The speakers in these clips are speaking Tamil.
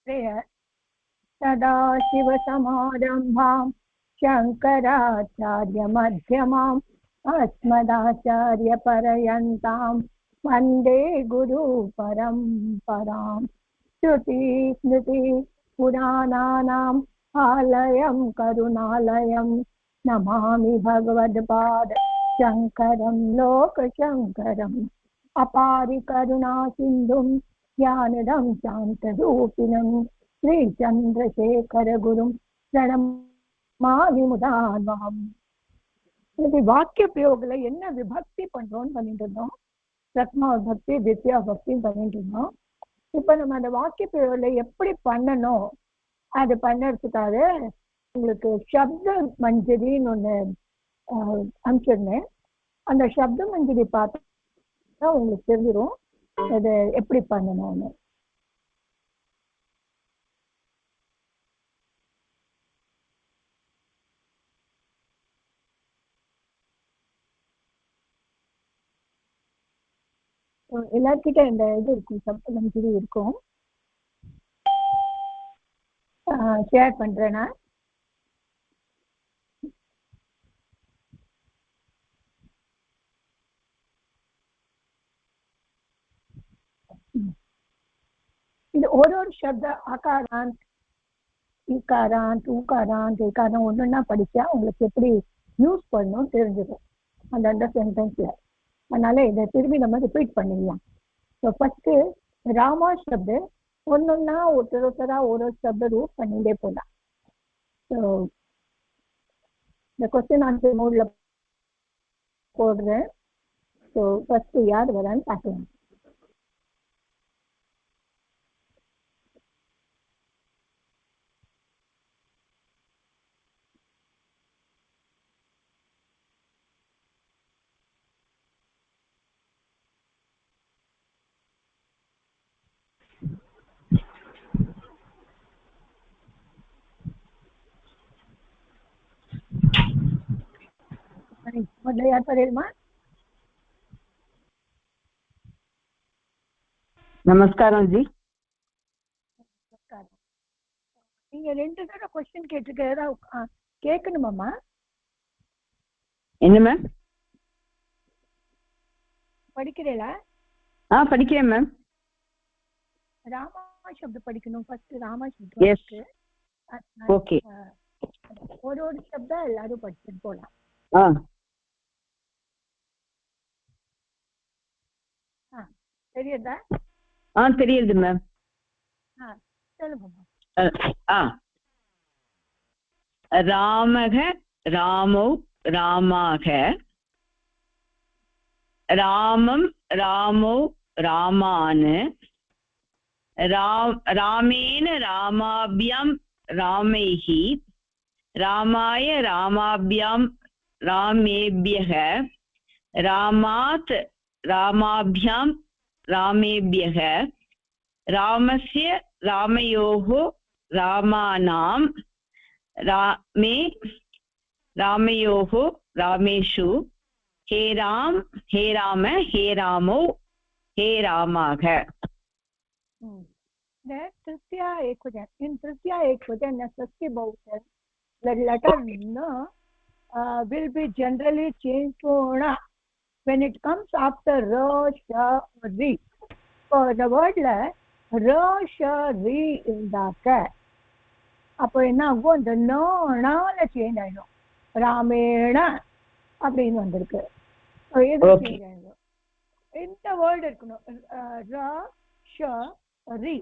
सदाशिवसमारम्भां शङ्कराचार्यमध्यमाम् अस्मदाचार्यपर्यन्तां वन्दे गुरुपरम्पराम्। श्रुतिस्मृति पुराणानाम् आलयं करुणालयं नमामि भगवत्पाद शङ्करं लोकशङ्करम्। अपारि करुणा सिन्धुं ज्ञानदं शान्तरूपिणं श्रीचन्द्रशेखर गुरुं प्रणमामि मुदान्वहम्. இது வாக்கிய பிரயோகத்துல என்ன விபக்தி பண்றோம்னு பண்ணிட்டு இருந்தோம். பிரத்மா விபக்தி, தித்யா விபக்தியும் பண்ணிட்டு இருந்தோம். இப்ப நம்ம அந்த வாக்கிய பிரயோகத்துல எப்படி பண்ணணும் அது பண்ணறதுக்காக உங்களுக்கு சப்த மஞ்சரின்னு ஒண்ணு அனுப்பிச்சிருந்தேன். அந்த சப்த மஞ்சரி பார்த்தா உங்களுக்கு தெரிஞ்சிடும் அது எப்படி பண்ணணும்னு. எல்லார்கிட்ட இந்த இது இருக்கும், சப்த மஞ்சரி இருக்கும். ஷேர் பண்றேன்னா இது ஒரு சப்த ஆகாராந்த், ஈகாராந்த், ஊகாராந்த், ஏகாரம் ஒண்ணுன்னா படிச்சா உங்களுக்கு எப்படி யூஸ் பண்ணணும் தெரிஞ்சிடும் அந்த சென்டென்ஸ்ல. அதனால இதை திரும்பி நம்ம ரிப்பீட் பண்ணிடலாம். ஸோ ஃபர்ஸ்ட் ராமா சப்து ஒன்னொன்னா ஒருத்தரா ஒரு சப்த ரூப் பண்ணிட்டே போகலாம். ஸோ இந்த கொஸ்டின் ஆன்சர் மோட்ல போடுறேன். ஸோ ஃபர்ஸ்ட் யார் வரான்னு பார்க்கலாம். முதல்ல யார் தெரியுமா? நமஸ்காரம் ஜி. நீங்க 2 தடவை கொஸ்டின் கேட்டிருக்க கேட்கணுமாம்மா? என்ன மேம்? படிக்கிறீங்களா? படிக்கிறேன் மேம். ராமா சப்து படிக்கணும் ஃபர்ஸ்ட். ராமா சப்து. எஸ். ஓகே. ஒரு சப்தம் எல்லாரும் படிச்சுட்டு போலாம். தெரியுதா? தெரியுது மேம். சொல்லுங்கம்மா. ராமக ராமௌ ராமாக, ராமம் ராமௌ ராமான், ராமேன ராமாபியாம் ராமைஹி, ராமாய ராமாபியாம் ராமேபியக, ராமாத் ராமாபியாம் ராமேபியக, ராமஸ்ய ராமயோः ராமானாம் ராமே ராமயோः ராமேஷு, हे राम हे राम हे रामो हे रामाः. In Tritiya Ekvajan, the Sasya Bhautan, the letter N will be generally changed to Na when it comes after Ra, Sha, Ri. So the word la Ra, Sha, Ri இருந்தாக்க அப்போ என்ன ஆகும்? இந்த நால சேஞ்ச் ஆயிடும். ராமேண அப்படின்னு வந்திருக்கு. இந்த வேர்டு இருக்கணும் ரா ஷ ரி.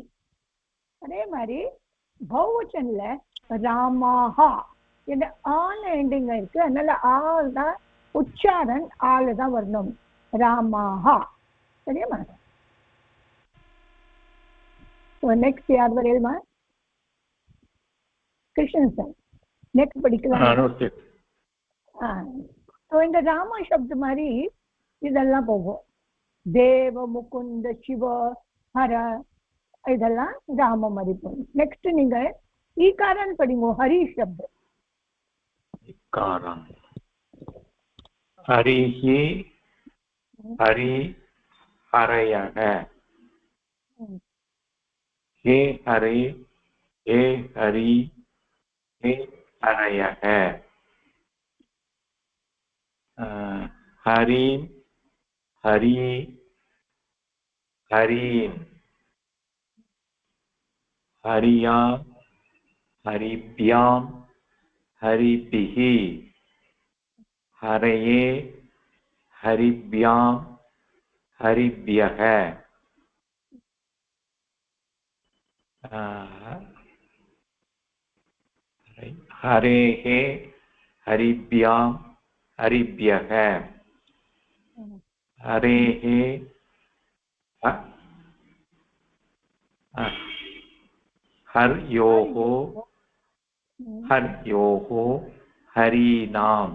அதே மாதிரி பௌவச்சன்ல ராமாஹா இந்த ஆல் எண்டிங் இருக்கு. அதனால ஆல் தான் உச்சாரன், ஆளு தான் வரணும். ராமாஹா. சரியா மேடம்? நெக்ஸ்ட் யார் வரையுமா? கிருஷ்ணன் சார் நெக்ஸ்ட் படிக்கலாம். இந்த ராமா சப்து மாதிரி இதெல்லாம் போகும். தேவ, முகுந்த, சிவ, ஹர இதெல்லாம் ராம மாதிரி போகும். நெக்ஸ்ட் நீங்க ஈகாரன் படிங்க. ஹரி சப்து. ஹரிஹி ஹரி ஹரயக, ஹே ஹரி हे हरि हे हरयः हरिं हरि हरीं हरिया हरिभ्यां हरिभिः हरये हरिभ्यां हरिभ्यः हरेः हरिभ्यां हरिभ्यः हरेः हर्योः हर्योः हरीणां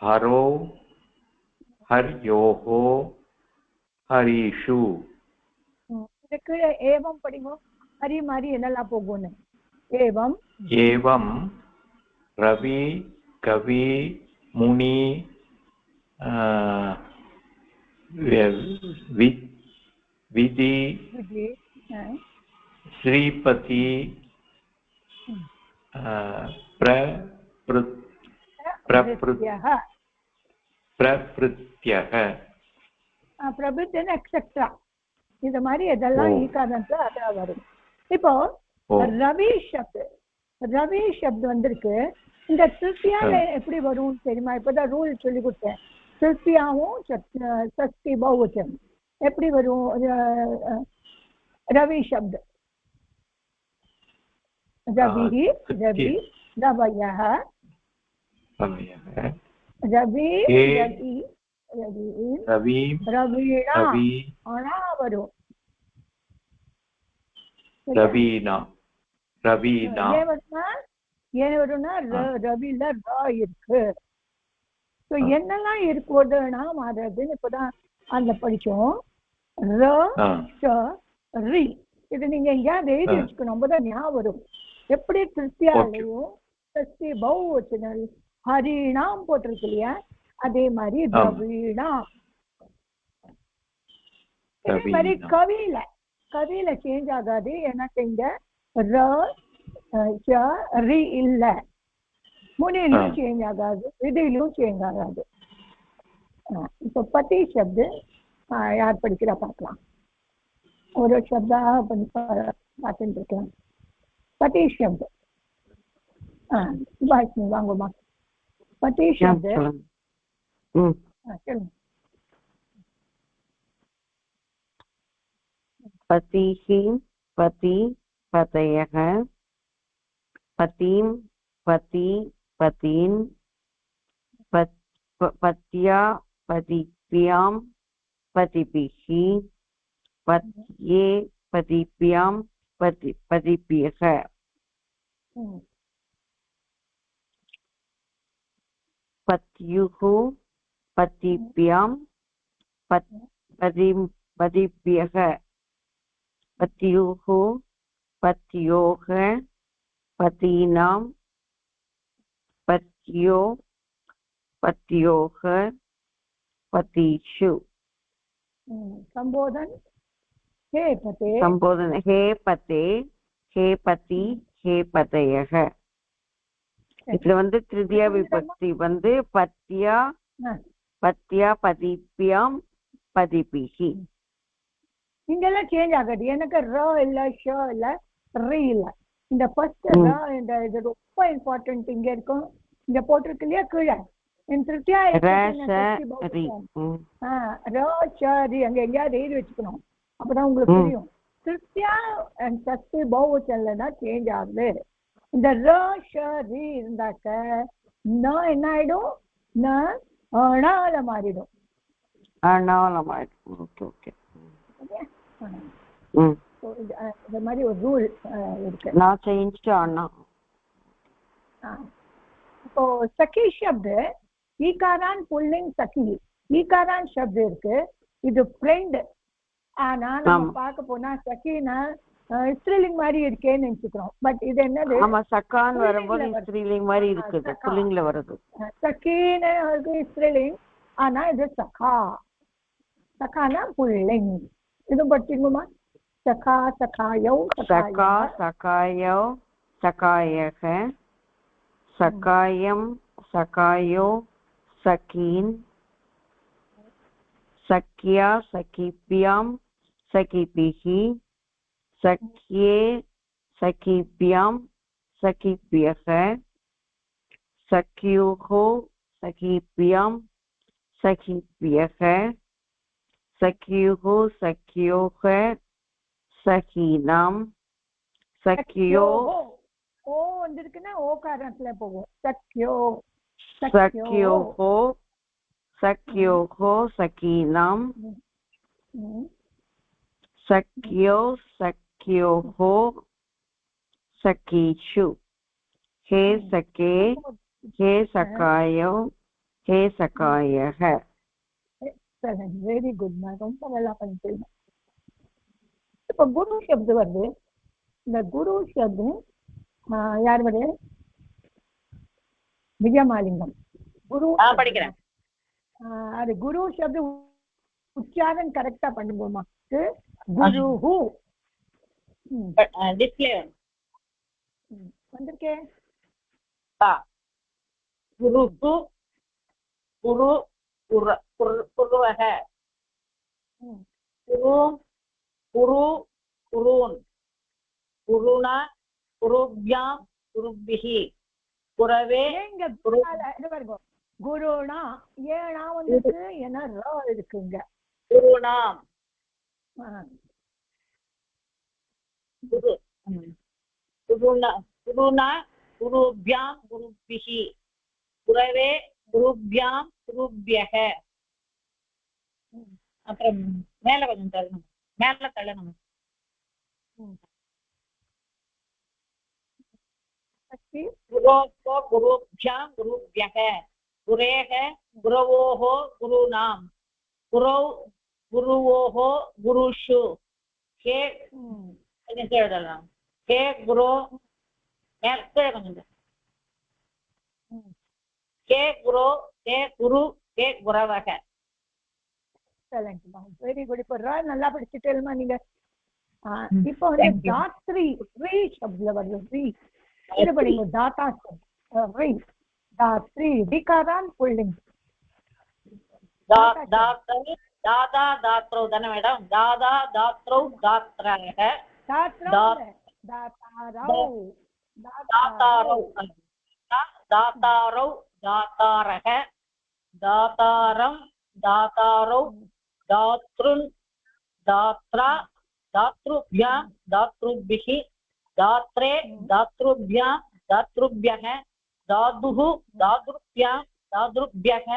हरो हर्योः हरीषु இதுக்கு ஏவம் படிங்கோ ஹரி மாதிரி என்னெல்லாம் போகும்னு ஏவம் एवं रवि कवि मुनि विधि श्रीपति प्रभृत्यः பிரபுத்தன் எக்ஸெட்ரா இது மாதிரி எதெல்லாம் ஈகாரத்துல அதான் வரும். இப்போ ரவி சப்து வந்திருக்கு. இந்த திருப்தியால எப்படி வரும் தெரியுமா? இப்பதான் ரூல் சொல்லி கொடுத்தேன். திருப்தியாவும் சஷ்டி பௌவச்சம் எப்படி வரும்? ரவி சப்து ரவி ரவி ரவயः ரவி ரவி ரவி ரவீணா ஆனா வரும். ரவீணா ரவீணா ஏன் வரும்னா ரவில ரா இருக்கு. என்னெல்லாம் இருக்குதுன்னா மாறதுன்னு இப்பதான் அந்த படிச்சோம். ரி இது நீங்க எங்கேயாவது எழுதி வச்சுக்கணும். அப்பதான் ஞாபகம் வரும். எப்படி திருப்தியாலையும் சஷ்டி பௌவச்சனல் ஹரிணாம் போட்டிருக்கு இல்லையா, அதே மாதிரி ரவீணா. இதே மாதிரி கவியில சேஞ்ச் ஆகாது. எனக்கு இங்க ரி இல்ல, முனிலும் சேஞ்ச் ஆகாது, விதியிலும் சேஞ்ச் ஆகாது. இப்போ பதி சப்து யார் படிக்கிறா பார்க்கலாம். ஒரு சப்தா பார்த்துட்டு இருக்கலாம். பதி சப்து வாங்கம்மா. பதி சப்து சொல்லுங்க. पतिः पति पतयः पतिं पति पतीन् पत्या पतिभ्यां पतिभिः पत्ये पतिभ्यां पतिभ्यः पत्युः पतिभ्यां पतिभ्यः पत्युः पत्योः पतीनां पत्यो पत्योः पतिषु. संबोधन हे पते हे पते हे पति हे पतयः. இதுல வந்து திருதியா விபக்தி வந்து பத்யா பதிப்யாம் பதிபிஹி. இங்கெல்லாம் சேஞ்ச் ஆகாது. எனக்கு ர இல்ல ஷ இல்ல ரி இல்ல. இந்த ஃபர்ஸ்ட் ர இந்த இது ரொம்ப இம்பார்ட்டன்ட். இங்க இருக்கும், இங்க போட்டிருக்கு இல்லையா கீழே திருப்தியா அங்க எங்கேயாவது எழுதி வச்சுக்கணும். அப்பதான் உங்களுக்கு புரியும். திருப்தியா அண்ட் சஷ்டி பௌவச்சன்ல சேஞ்ச் ஆகுது. இந்த ர ஷ ரி இருந்தாக்க ந என்ன ஆயிடும்? ந அணால மாறிடும். இந்த மாதிரி ஒரு ரூல் இருக்கு. இப்போ சகி சப்து ஈகாரான் புல்லிங் சகி ஈகாரான் சப்து இருக்கு. இது ஃப்ரெண்ட். ஆனா நம்ம பார்க்க போனா சகினா ஸ்திரீலிங் மாதிரி இருக்கேன்னு நினைச்சுக்கிறோம். பட் இது என்னது? சகான் வரும்போது ஸ்திரீலிங் மாதிரி இருக்குது, புல்லிங்ல வருது. சகின்னு ஸ்திரீலிங், ஆனா இது சகா. சகானா புல்லிங். இது படிச்சுங்கம்மா. सखा सखायौ सखा सखायौ सखायः सखायं सखायो सखीन् सख्या सखीभ्यां सखीभिः सख्ये सखीभ्यां सखीभ्यः सख्योः सखीभ्यां सखीभ्यः सख्युः सख्योः सखीनां सख्यो ओ வந்திருக்குன்னா ஓ காரணத்துல போகும் சக்யோ सख्योः सख्योः सखीनां सख्यो सख्योः सखीषु हे सखे हे सखायो हे सखायः வெரி குட் மேம் ரொம்ப நல்லா பண்ணிட்டீங்க இப்ப குரு சப்து வருது இந்த குரு சப்து யார் வருது விஜயமாலிங்கம் குரு படிக்கிறேன் அது குரு சப்து உச்சாரணம் கரெக்டா பண்ணுவோமா குரு டிஸ்ப்ளே வந்திருக்கே குரு குரு குருவக குரு குரு குருன் குருணா குருப்யாம் குருபிஹி குரவே குருணா ஏனா வந்து என்ன ரா இருக்குங்க குருணாம் குரு குருணா குருணா குருப்யாம் குருபிஹி குரவே குருப்யாம் குருப்யஹ அப்புறம் மேல கொஞ்சம் தள்ளணும் மேல தள்ளணும் குரோஹோ குருப்யாம் குருப்யஹ குரேஹ குரவோஹோ குருணாம் குரௌ குருவோஹோ குருஷு ஹே எழுதலாம் ஹே குரு மேல கொஞ்சம் ஹே குரு ஹே குரு ஹே குரவக வெரி குட் இப்போ நல்லா படிச்சுட்டேமா நீங்க இப்போ வந்து தாத்ரி ரீ சப்துல வருது ரீ இது படிங்க தாத்தா ரீ தாத்ரி விகாரான் புல்லிங் தாதா தாத்ரௌ தானே மேடம் தாதா தாத்ரௌ தாத்ரக தாத்தாரௌ தாத்தாரௌ தாத்தாரக தாத்தாரம் தாத்தாரௌ தாத்ருன் தாத்ரா தாத்ருப்யாம் தாத்ருபிஹி தாத்ரே தாத்ருப்யாம் தாத்ருப்யஹ தாதுஹு தாத்ருப்யாம் தாத்ருப்யஹ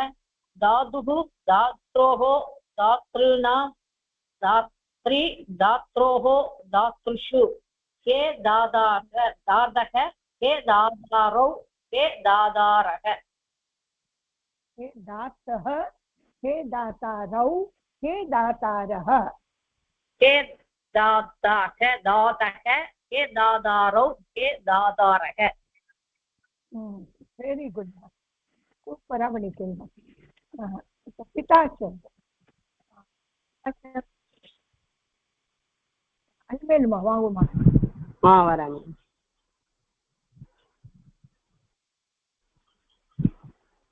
தாதுஹு தாத்ரோஹோ தாத்ருணாம் தாத்ரி தாத்ரோஹோ தாத்ருஷு ஹே தாதக ஹே தாதாரௌ हे दादारः हे दातः हे दातारौ हे दातारः हे दातः हे दादारौ हे दादारः वेरी गुड सूपरा பண்ணிட்டீங்க पिता शब्द அல்மேலுமா வாங்குமா வராங்க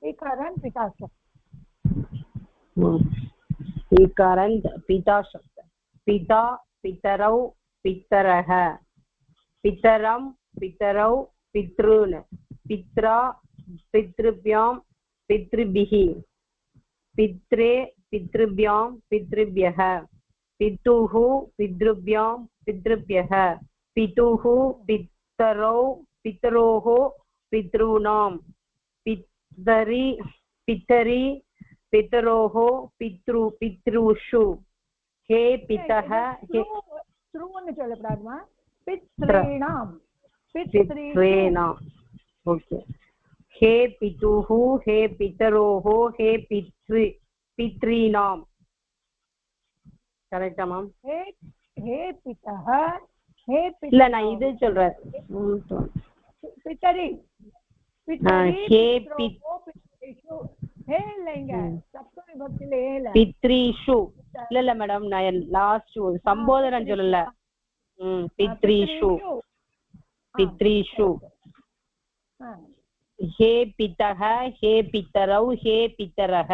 ईकारांत पिता शब्द ईकारांत पिता शब्द पिता पितरौ पितरः पितरं पितरौ पितॄन् पित्रा पितृभ्यां पितृभिः पित्रे पितृभ्यां पितृभ्यः पितुः पितृभ्यां पितृभ्यः पितुः पितरौ पितरोः पितॄणां पितरि पितरि पितरोः पितृषु हे पितः पितॄन् சொல்லப்படாதுமா पितॄणां पितॄणाम् ओके हे पितुः हे पितरोः हे पितॄणां கரெக்ட்டா மேம் हे पितः हे இல்ல நான் இது சொல்றேன் पितरि पितृषु இல்ல மேடம் நான் லாஸ்ட் சம்போதனம் சொல்லல पितृषु पितृषु हे पितः हे पितरौ हे पितरः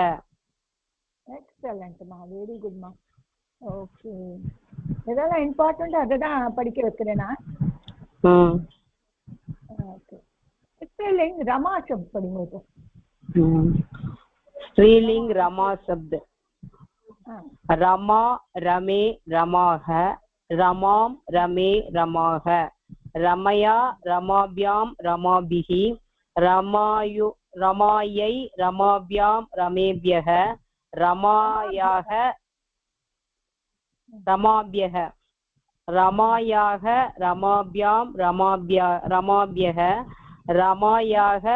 எக்ஸலென்ட் மா வெரி குட் மா ஓகே இதெல்லாம் இம்பார்ட்டன்ட் அதுதான் படிக்க வைக்கிறேன் நான் ஓகே स्त्रीलिंग रमा शब्द पढ़ेंगे तो स्त्रीलिंग रमा शब्द रमा रमे रमाः रमां रमे रमाः रमया रमाभ्यां रमाभिः रमायै रमाभ्यां रमेभ्यः रमायाः रमाभ्यः रमायाः रमाभ्यां रमाभ्यः रमायाः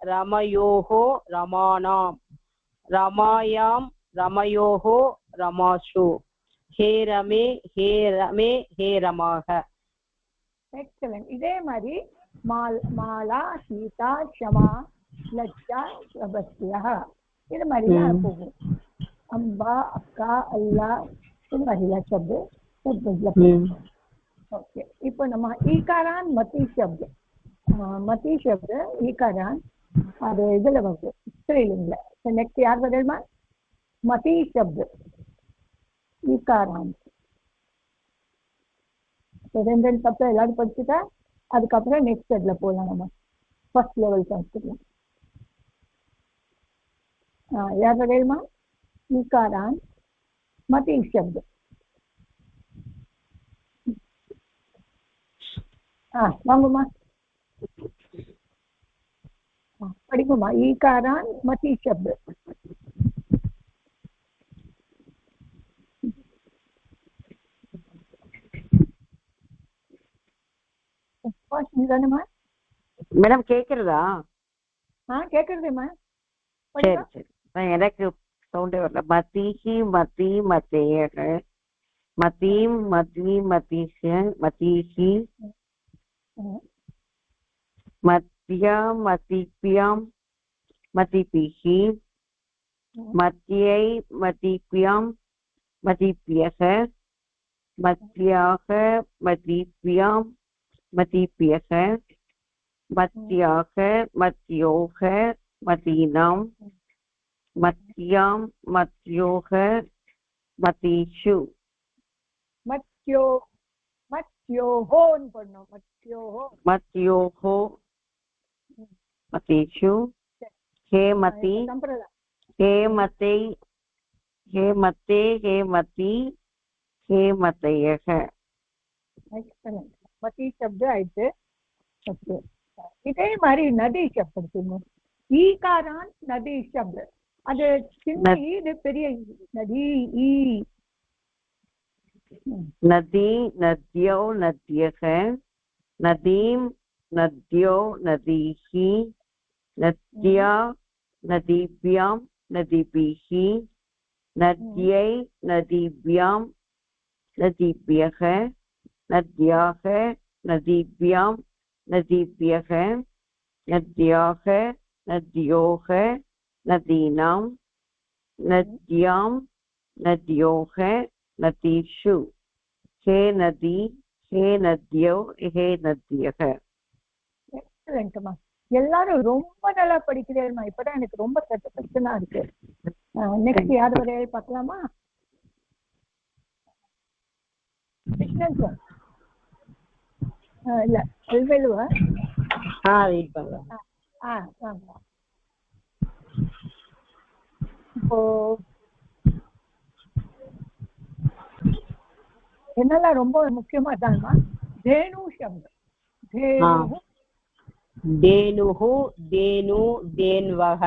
रमयोः रमाणां रमायां रमयोः रमासु हे रमे हे रमे हे रमाः एक्सलेंट இதே மாதிரி மாலா சீதா ஷமா லஜ்ஜா சபஸ்தியா இது மாதிரி தான் போகும் அம்பா அக்கா அல்லா இது மாதிரி शब्द ओके இப்போ நம்ம ஈகாரான் மதி शब्द मती शब्द ईकारान அது இதுல வருது ஸ்திரீலிங்ல நெக்ஸ்ட் யார் வரணுமா மதி शब्द ஈகாரான் ரெண்டு சப்தம் எல்லாரும் படிச்சுட்டா அதுக்கப்புறம் நெக்ஸ்ட் அதுல போகலாம் நம்ம ஃபர்ஸ்ட் லெவல் சம்ஸ்கிருதம் யார் வரணுமா ஈகாரான் மதி शब्द வாங்கம்மா படிக்குமா ईकारान मति शब्द மேடம் கேக்குறதா கேக்குறதுமா சரி சரி எனக்கு சவுண்டே வரல மதிஹி மதி மதேக மதீம் மதி மதிஹ மதிஹி மத்யா மதிப்யாம் மதிபிஹி மத்யை மதிப்யாம் மதிப்யஹ மத்யாக மதிப்யாம் மதிப்யஹ மத்யாக மத்யோக மதீனாம் மத்யாம் மத்யோக மதீஷு மத்யோஹோன்னு பண்ணோம் மத்யோஹோ மதீஷு हे मति हे मते हे मते हे मति हे मतयः एक्सलेंट मति शब्द आयते ओके இதே மாதிரி நதி शब्द இருக்குங்க ஈகாரான் நதி शब्द அது சின்ன இது பெரிய நதி ஈ नदी नद्यौ नद्यः नदीं नद्यो नदीः नद्या नदीभ्यां नदीभिः नद्यै नदीभ्यां नदीभ्यः नद्याः नदीभ्यां नदीभ्यः नद्याः नद्योः नदीनां नद्यां नद्योः नदीषु हे नदी हे नद्यौ हे नद्यः எக்ஸலென்ட்மா எல்லாரும் ரொம்ப நல்லா படிக்கிறேன்மா இப்பதான் எனக்கு ரொம்ப சாட்டிஸ்ஃபேக்ஷனா இருக்கு நெக்ஸ்ட் யார் வரை பார்க்கலாமா கிருஷ்ணன் சார் இல்ல அல்வெலுவா வெயிட் பண்ணலாம் இப்போ என்னெல்லாம் ரொம்ப முக்கியமா தான்மா தேனு शब्द धेनुः धेनु धेन्वः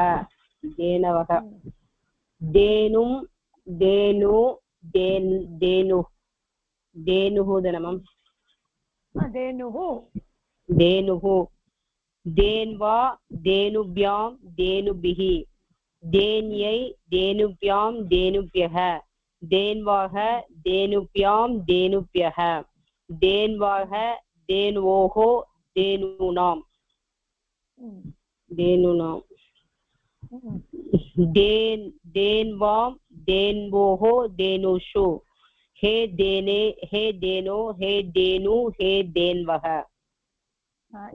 धेनवः धेनुं धेनु धेनुः धेनुः धनमं धेनुः धेनुः धेन्वा धेनुभ्यां धेनुभिः धेन्यै धेनुभ्यां धेनुभ्यः धेन्वाः धेनुभ्यां धेनुभ्यः धेन्वाः धेन्वोः धेनूनां धेनूनां धेन्वां धेन्वोः धेनुषु हे देने, हे देनो, हे देनु, हे देन्वः.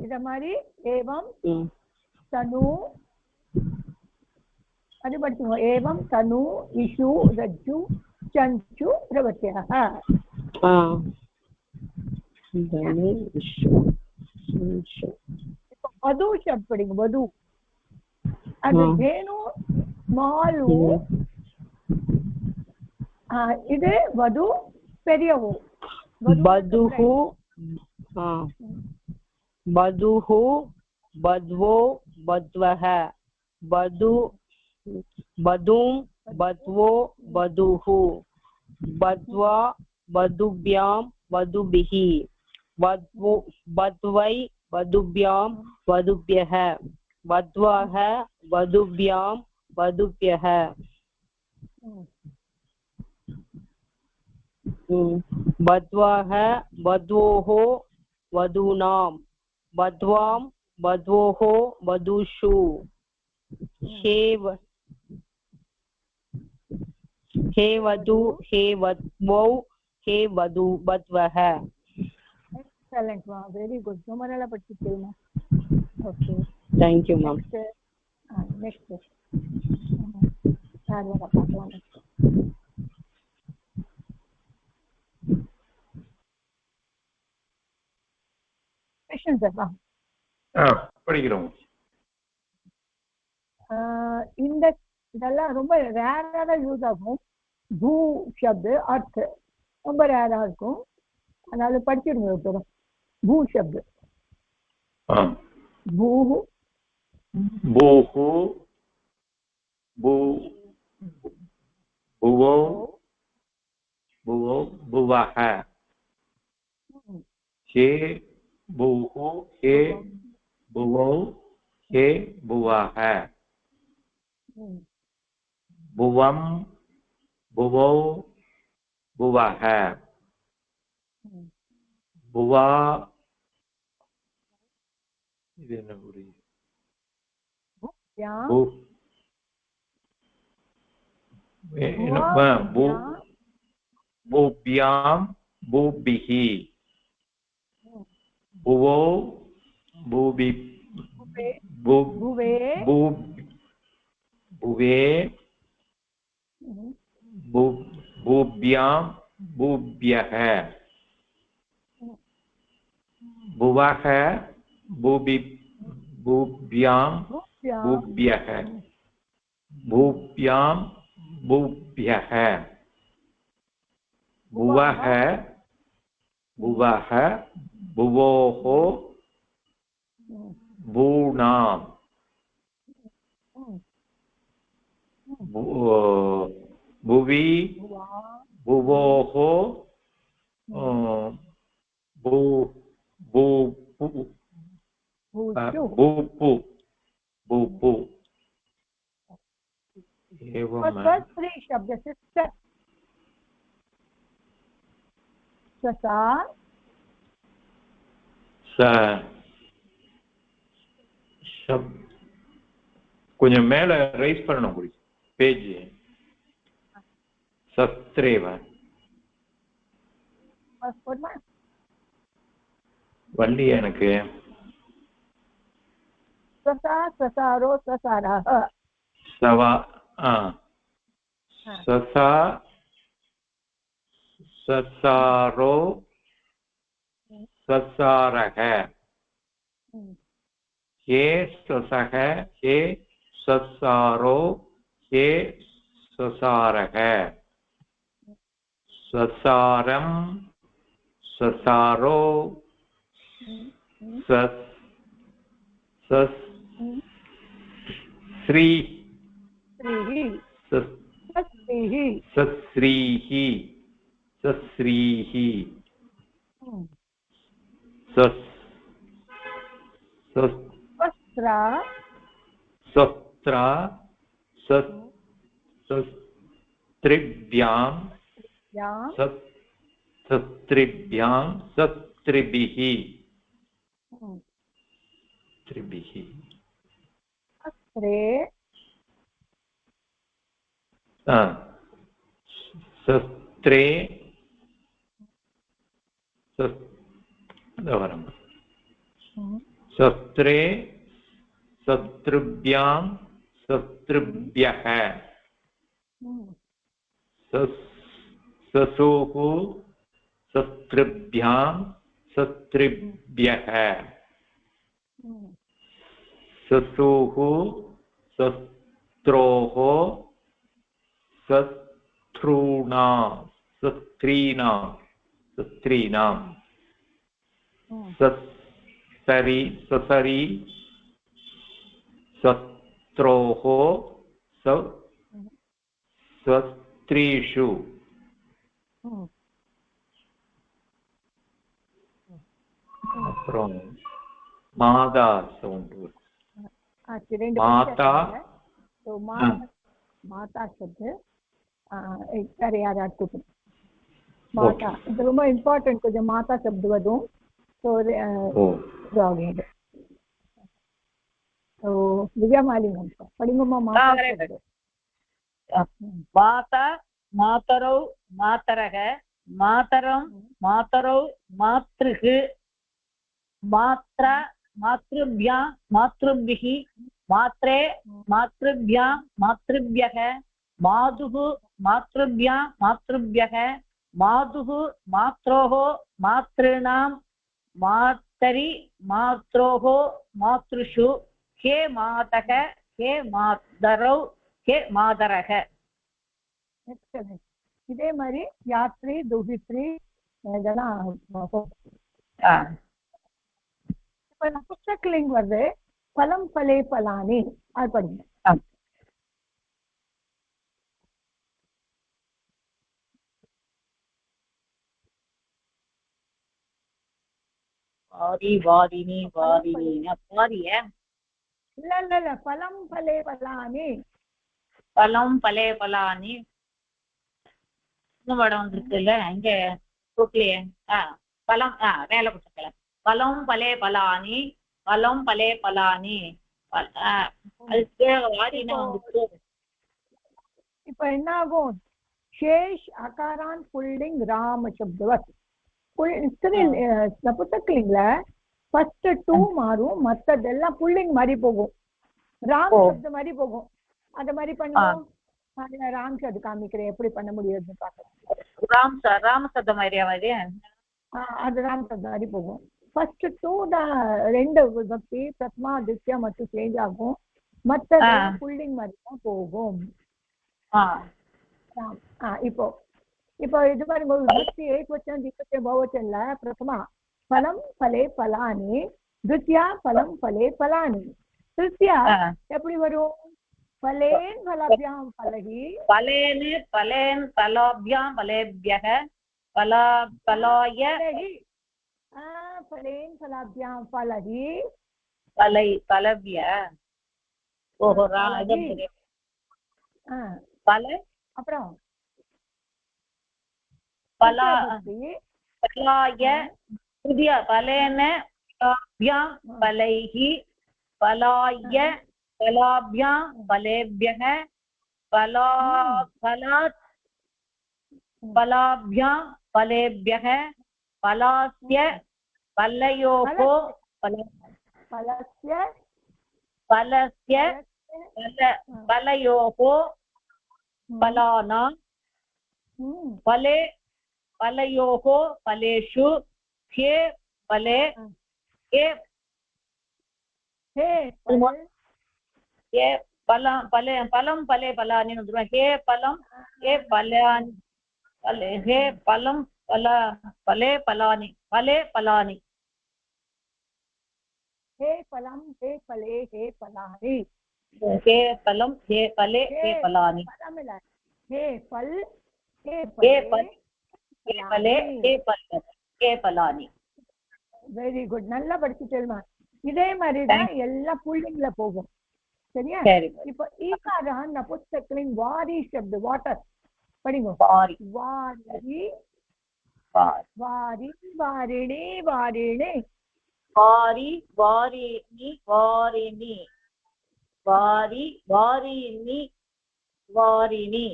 इद मारी एवं तनु அது படிச்சுங்க एवं तनु इषु रज्जु चंचु प्रवृत्तयः तनु इषु चंचु वधु शब्द படிங்க वधु அது धेनु स्मॉल இது वधु பெரியவோ वधुः वधुः वध्वो वध्वः वधु वधूं वध्वो वधुः वध्वा वधुभ्यां वधुभिः वध्वो वध्वै वधुभ्यां वधुभ्यः वध्वाः वधुभ्यां वधुभ्यः वध्वाः वध्वोः वधूनां वध्वां वध्वोः वधूषु हे वधू हे वध्वौ हे वधू वध्वः एक्सेलेंट मा वेरी गुड ரொம்ப நல்லா படிச்சிட்டீங்க okay thank you ma'am next sir வர பார்க்கலாம் क्वेश्चन சார் படிக்கிறோம் இந்த இதெல்லாம் ரொம்ப ரேரா தான் யூஸ் ஆகும் பூ शब्द अर्थ ரொம்ப ரேரா இருக்கும் அதனால படிச்சிடுங்க ஒரு பூ शब्द भूः भूः भुवो भुवो भुवः हे भूः हे भुवो हे भुवः भुवं भुवो भुवः भुवा இது என்ன குறி भूभ्यां भूभिः भुवो भूभि भुवे भूभ्यां भूभ्यः भुवः भूभ्यां भूभ्यः भूभ्यां भूभ्यः भुवः भुवः भुवोः भूनां भुवि भुवोः भूपु भूपु एवं स्त्री शब्द से ससा शब्द கொஞ்சம் மேல ரைஸ் பண்ணணும் குடி பேஜ் சஸ்திரேவ வள்ளி எனக்கு ससा ससारो ससारः सवा ससा ससारो ससारः हे ससः हे ससारो हे ससारः ससारं ससारो सस सस श्री सस्रीः सस्रीः स्वस्त्रा स्वस्त्रा सस्त्रिभ्यां सस्त्रिभ्यां सस्त्रिभिः त्रिभिः अस्त्रे सस्त्रे दवरम् शस्त्रे शत्रुभ्यां शत्रुभ्यः ससोः शत्रुभ्यां शत्रुभ्यः ससोः शत्रोः शस्त्रीणां ससरी शत्रोः शस्त्रीषु माता साउंड माता तो माता शब्द வேற யாராவது கூப்பிடும் மாதா இது ரொம்ப இம்பார்ட்டன்ட் கொஞ்சம் மாதா शब्द வரும் ஸோ ஆகிடு ஸோ விஜயமாலிங்க படிங்கம்மா மாதா माता मातरौ मातरः मातरं मातरौ मातृः मात्रा मातृभ्यां मातृभिः मात्रे मातृभ्यां मातृभ्यः मातुः मातृभ्यां मातृभ्यः मातुः मात्रोः मातॄणां मातरि मात्रोः मातृषु हे मातः हे मातरौ हे मातरः இதே மாதிரி யாத்ரி துஹித்ரி இதெல்லாம் இப்ப நபும்சக்லிங் வருது பலம் பலே பலானி அது படிங்க वारी वारिणी वारिणी वारिय இல்ல பலம் பலே பலானி பலம் பலே பலானி இந்த படம் வந்திருக்குல்ல இங்க கூட்டலையே பலம் மேல கொடுத்துக்கல பலம் பலே பலானி பலம் பலே பலானி அதுக்கு வாரினா வந்துருக்கு இப்ப என்ன ஆகும் शेष आकारान पुल्लिंग राम शब्दवत நபும்சக்லிங்ல ஃபர்ஸ்ட் 2 மாறும் மத்ததெல்லாம் புல்லிங் மாதிரி போகும் ராம் शब्द மாதிரி போகும் அத மாதிரி பண்ணுவோம் நான் ராம் शब्द காமிக்கிறேன் எப்படி பண்ண முடியும்னு பார்க்கலாம் ராம் शब्द மாதிரியா மாதிரி அது ராம் शब्द மாதிரி போகும் ஃபர்ஸ்ட் 2 தான் ரெண்டு விபக்தி பிரதமா தித்யா மட்டும் சேஞ்ச் ஆகும் மத்ததெல்லாம் புல்லிங் மாதிரி தான் போகும் இப்போ இது பாருங்க விபக்தி ஏகவச்சன द्विवचन बहुवचनல प्रथमा फलं फले फलानि द्वितीया फलं फले फलानि तृतीया எப்படி வரும் फलेन फलाभ्यां फलहि फलेन फलाभ्यां फलेभ्यः फलाय फलेन फलाभ्यां फलहि फलभ्य ஓஹோ फल அப்புறம் फलाय द्वितीया फलेन फलाभ्यां फलैः फलाय फलाभ्यां फलेभ्यः फलात् फलाभ्यां फलेभ्यः फलास्य फलयोः फलयोः फलानां फले फलयोः फलेषु हे फले हे फलं फले फलानि हे फलं हे फलानि हे फलं फले फलानि फले फलानि हे फलं हे फले हे फलानि हे फलं हे फले हे फलानि हे फल हे फले हे फलानि வெரி குட் நல்லா படிச்சுட்டேமா இதே மாதிரி தான் எல்லா புல்லிங்ல போகும் சரியா இப்போ ஈகார நபும்சக்லிங் வாரி शब्द வாட்டர் படிங்க வாரி வாரி வாரி வாரிணி வாரிணி வாரி வாரிணி வாரிணி வாரி வாரிணி வாரிணி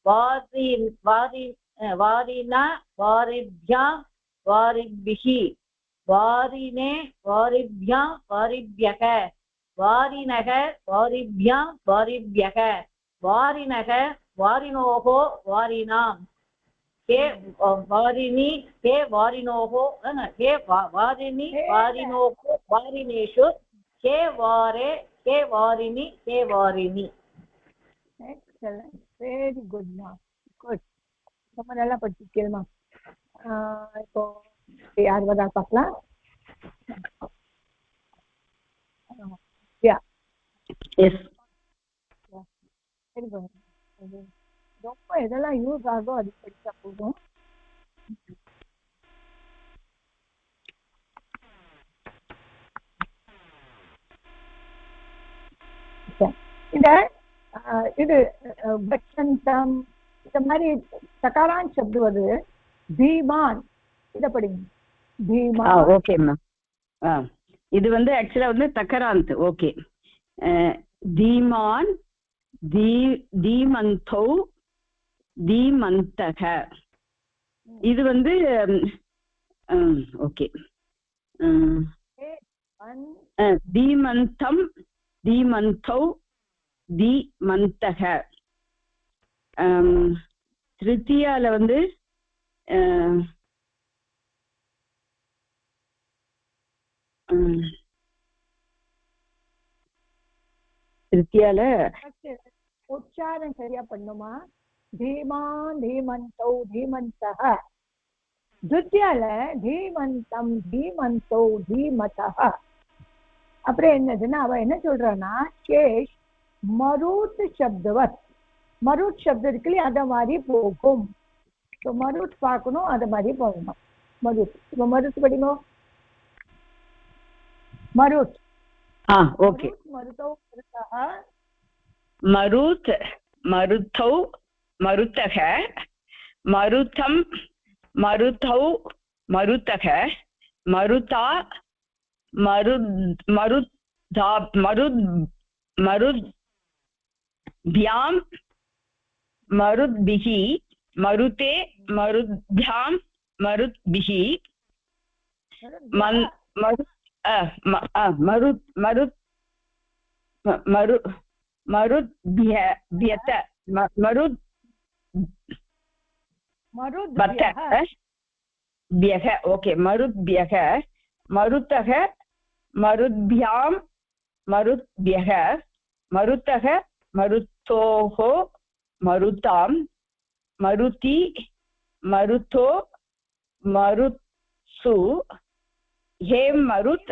வாரி वारिना वारिभ्यां वारिभिः वारिणे वारिभ्यां वारिभ्यः वारिणः वारिभ्यां वारिभ्यः वारिणः वारिणोः वारिणां हे वारिणी हे वारिणोः हे वारिणी वारिणोः वारिणेषु हे वारे हे वारिणी हे वारिणी. Excellent. Very good, ma. Good. ரொம்ப நல்லா படிச்சிருக்கேம்மா. இப்போ யார் வரா பார்க்கலாம். Yeah. Yes. Very good. ரொம்ப எதெல்லாம் யூஸ் ஆகும் அது படிச்சா போதும். இந்த இது பட்சந்தம் இந்த மாதிரி சகாரான் சப்து வருது. தீமான் இத படிங்க. தீமான். ஓகேம்மா. இது வந்து ஆக்சுவலா வந்து தக்கராந்த். ஓகே. தீமான் தீமந்தோ தீமந்தக இது வந்து ஓகே. தீமந்தம் தீமந்தௌ தீமந்தக. திருத்தியால வந்து திருத்தியால உச்சாரம் சரியா பண்ணுமா? தீமான் தீமந்தௌ தீமந்தக. திருத்தியால தீமந்தம் தீமந்தௌ தீமதக. அப்புறம் என்னதுன்னா அவ என்ன சொல்றான்னா கேஷ் மருத் சப்தவத். மருத் சப்தம் இருக்குல்லையே அத மாதிரி போகும். மருத் பார்க்கணும் அத மாதிரி போகணும். மருத் இப்ப மருத் படிக்கணும். மருத். ஓகே. மருத்தௌ மருத்தக. மருத் மருத்தௌ மருத்தக மருத்தம் மருத்தௌ மருத்தக மருதா மருத்யா மருத்பியாம் மருத்பிஹி மருதே மருத்பியாம் மருத்பிஹி மருத் மருத் மருத்பியத மருத் மருத்பியக. ஓகே. மருத்பியக மருத்தக மருத்பியாம் மருத்பியக மருத்தக மருத்தோஹோ மருதாம் மருதி மருத்தோ மருத்சு ஹே மருத்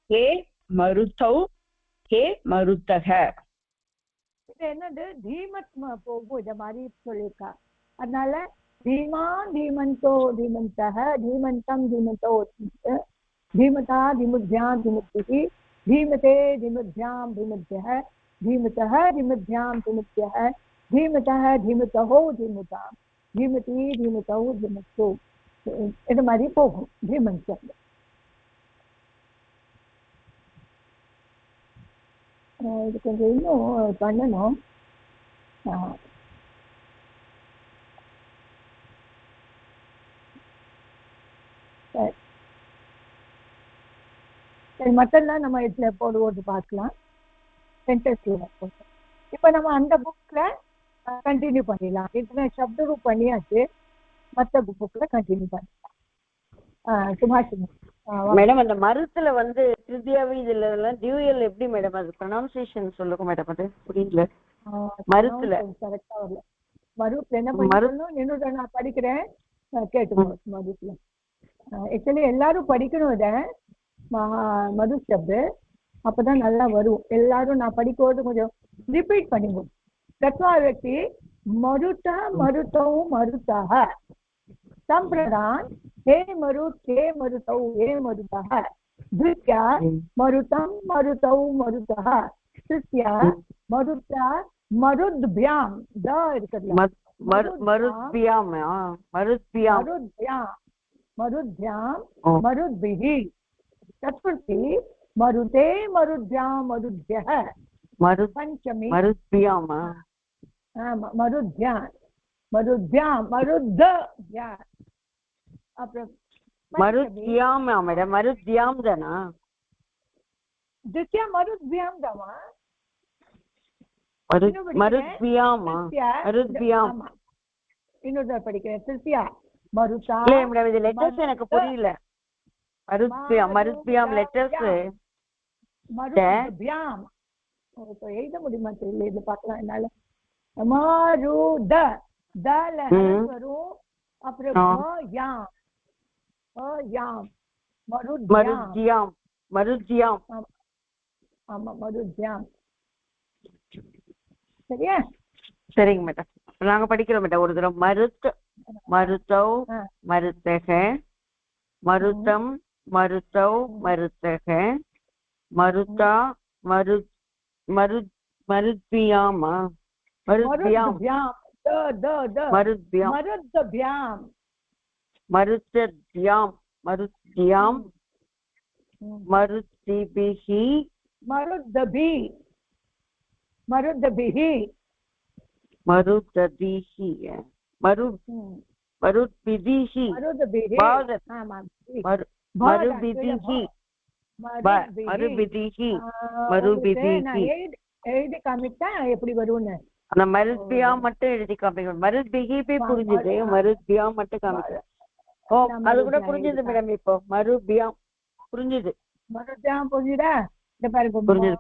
ஹே மருத்தௌ ஹே மருத்தக. இது என்னது தீமத் போகும் இத மாதிரி சொல்லியிருக்கா. அதனால தீமான் தீமந்தோ தீமந்தக தீமந்தம் தீமந்தோ धीमता धीमुभ्यां धीमुद्भिः धीमते धीमुभ्यां धीमुद्भ्यः धीमतः धीमुभ्यां धीमुद्भ्यः धीमतः धीमतहो धीमतां धीमति धीमतौ धीमतो. இது மாதிரி போகும் தீமன் சப்தம். இது கொஞ்சம் இன்னும் பண்ணணும். சரி மற்றெல்லாம் நம்ம இதுல போடுவோது பார்க்கலாம். சென்டென்ஸ்ல இப்ப நம்ம அந்த புக்ல கண்டினியூ பண்ணிடலாம். இதுல சப்த ரூப் பண்ணியாச்சு. மற்ற புக்ல கண்டினியூ பண்ணிடலாம். சுபாஷினி மேடம் அந்த மருத்துல வந்து திருத்தியாவி இதுல எல்லாம் டியூயல் எப்படி மேடம் அது ப்ரொனன்சியேஷன் சொல்லுங்க மேடம். அது புரியல. மருத்துல கரெக்டா வரல. மருத்துல என்ன பண்ணணும் என்னோட நான் படிக்கிறேன் கேட்டுக்கோ. மருத்துல ஆக்சுவலி எல்லாரும் படிக்கணும் இத மது சப்து. அப்பதான் நல்லா வரும். எல்லாரும் நான் படிக்கிறது கொஞ்சம் ரிப்பீட் பண்ணிடுவோம். தத்வா व्यक्ति मरुत मरुतौ मरुतः संप्रदान हे मरुत हे मरुतौ हे मरुतः द्वितीया मरुतं मरुतौ मरुतः तृतीया मरुता मरुद्भ्यां द இருக்குல்ல மருத்பியாம் மருத்பியாம் मरुद्भ्यां मरुद्भिः चतुर्थी मरुते मरुद्भ्यां मरुद्भ्यः पंचमी मरुद्भ्याम मरुद्भ्यां மருத்யாம் மருத்த யா அப்புறம் மருத்யாமா மேடம் மருத்யாம் தானா தித்யா மருத்யாம் தாமா மருத்யாமா மருத்யாம் இன்னொரு படிக்கிறேன் திருத்தியா மருதா இல்ல மேடம் இது லெட்டர்ஸ் எனக்கு புரியல மருத்யாம் லெட்டர்ஸ் மருத்யாம் இப்போ எழுத முடியுமா தெரியல இது பார்க்கலாம் என்னால மருத தல வரும் அப்புறம் யாம் யாம் மருத்யாம் மருத்யாம் ஆமா மருத்யாம் சரியா சரிங்க மேடம் நாங்க படிக்கிறோம் மேடம் ஒரு தடவை மருத்தௌ மருத்தக மருத்தம் மருத்தௌ மருத்தக மருத்தா மருத்யாமா மருத்யாம் மருத்யாம் மருத்யாம் மருத்யாம் மருத்திபிஹி மருத்பிஹி மருத்பிதிஹி மருத்பிதிஹி எழுதி காமிட்டா எப்படி வரும்னு அந்த மருத்பியாம் மட்டும் எழுதி காமிக்கணும் மருத்பிஹி புரிஞ்சுது மருத்பியாம் மட்டும் காமிக்கிறேன் ஓ அது கூட புரிஞ்சுது மேடம் இப்போ மருத்பியாம் புரிஞ்சுது மருத்யாம் புரிஞ்சுதா இந்த பாருங்க புரிஞ்சுது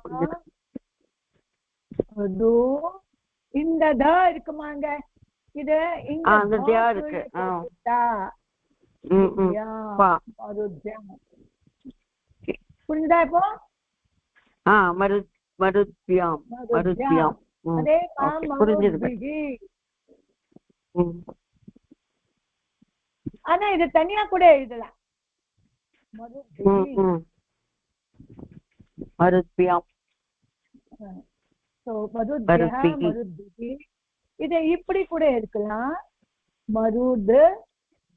இந்த த இருக்குமாங்க இது அந்த தியா இருக்கு புரிஞ்சுதா இப்போ மருத்பியாம் மருத்பியாம் அதே புரிஞ்சுது ஆனா இது தனியா கூட எழுதலாம் மருத்பியாம் இத இப்படி கூட இருக்கலாம் மருது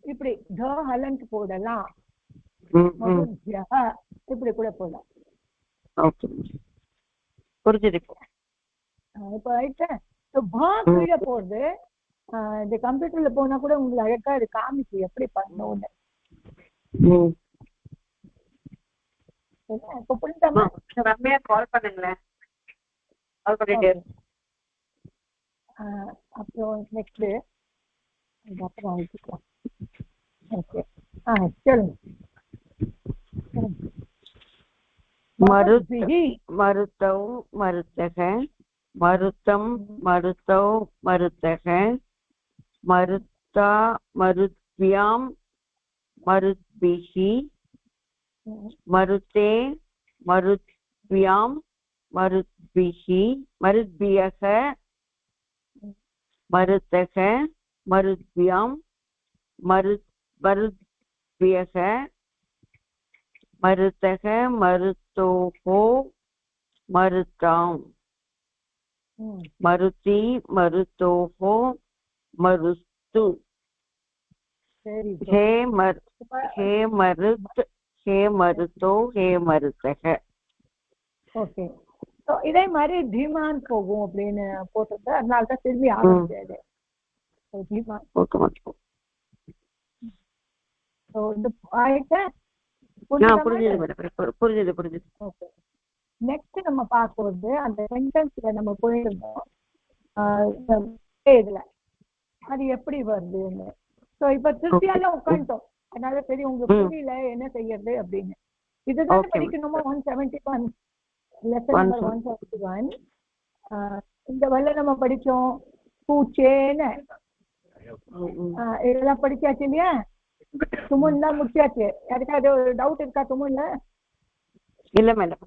இப்படி த ஹலண்ட் போடலாம் இப்படி கூட போடலாம் புரிஞ்சுது இப்போ ஆயிட்டேன் கீழே போடுது இந்த கம்ப்யூட்டர்ல போனா கூட உங்களுக்கு அழகா இது காமிச்சு எப்படி பண்ணணும்னு இப்போ புரிஞ்சாமா ரம்யா கால் பண்ணுங்களேன் கால் பண்ணிட்டு அப்புறம் நெக்ஸ்ட் அப்புறம் அழைச்சிக்கலாம் ஓகே சொல்லுங்க மருத்தௌ மருத்தக மருத்தம் மருத்தௌ மருத்தக மருத்தா மருத்பியாம் மருத்பிஹி மருத்தே மருத்பியாம் மருத்பிஹி மருத்பியக மருத்தக மருத்பியாம் மருத்பியக மருத்தக மருத்தோஹோ மருத்தாம் மருத்தி மருத்தோஹோ மருத்து ஹே மருத் ஹே மருத்தோ ஹே மருத்தக ஓகே இதே மாதிரி தீமான் போகும் அப்படின்னு போட்டிருந்தா அதனாலதான் திரும்பி ஆரம்பிச்சது தீமான் புரிஞ்சுது நெக்ஸ்ட் நம்ம பார்க்கறது அந்த சென்டென்ஸ்ல நம்ம போயிருந்தோம் இதுல அது எப்படி வருதுன்னு சோ இப்ப திருப்தியால உட்காந்துட்டோம் அதனால சரி உங்களுக்கு புரியல என்ன செய்யறது அப்படின்னு இதுதான் படிக்கணுமா 171 லெசன் நம்பர் 171 இந்த வல்ல நம்ம படிச்சோம் பூச்சேன்னு இதெல்லாம் படிச்சாச்சு இல்லையா துமுன்லாம் முடிச்சாச்சு யாருக்காவது ஒரு டவுட் இருக்கா துமுன்ல இல்ல மேடம்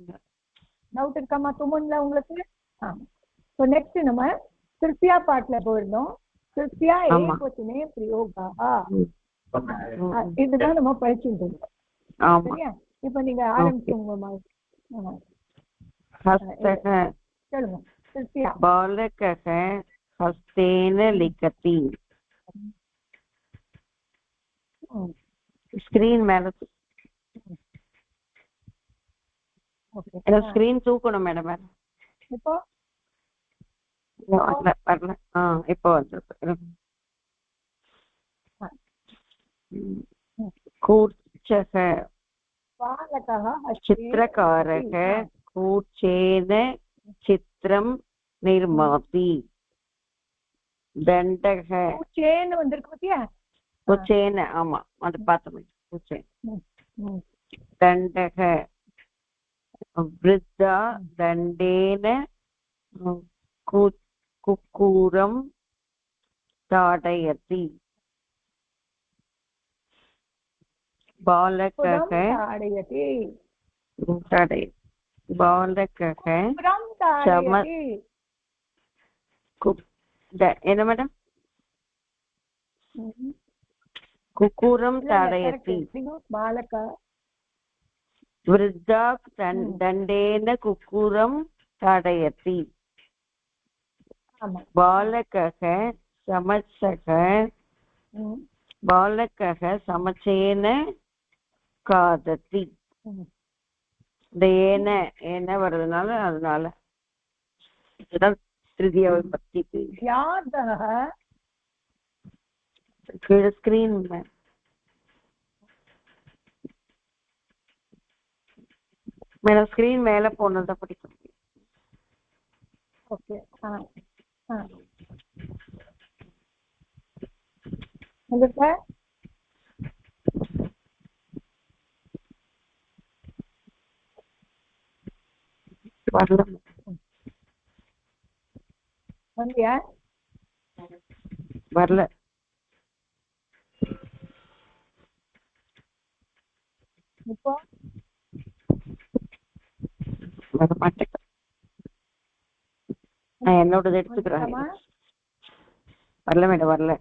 டவுட் இருக்காமா துமுன்ல உங்களுக்கு ஸோ நெக்ஸ்ட் நம்ம திருப்தியா பாட்டுல போயிருந்தோம் திருப்தியா ஏகவச்சனே பிரயோகா இதுதான் நம்ம படிச்சுட்டு இருக்கோம் சரியா இப்ப நீங்க ஆரம்பிச்சுங்க சொல்லுங்க திருப்தியா பாலகः ஹஸ்தேன லிகதி ஸ்கிரீன் மேல ஸ்கிரீன் தூக்கணும் மேடம் இப்போ வரல இப்போ வந்துருக்கு कूर्चः बालकः चित्रकारः कूर्चेन चित्रं निर्माति दण्डः चेन வந்திருக்கு பாத்தியா कुचेन ஆமா அது பார்த்தோம் कुचेन दण्डः वृद्धा दण्डेन कुक्कुरं ताडयति बालकः ताडयति बालकः என்ன மேடம் कुक्कुरं ताडयति बालक वृद्धा दण्डेन कुक्कुरं ताडयति बालकः समचेन खादति ஏன வர்றதுனால அதனால இதுதான் திருதிய விபக்தி கீழே ஸ்கிரீன் மேடம் ஸ்கிரீன் மேல போனதான் படிக்க முடியும். ஓகே வரல வந்தியா வரல இப்போ வர மாட்டேன் நான் என்னோடது எடுத்துக்கிறேன் வரல மேடம் வரல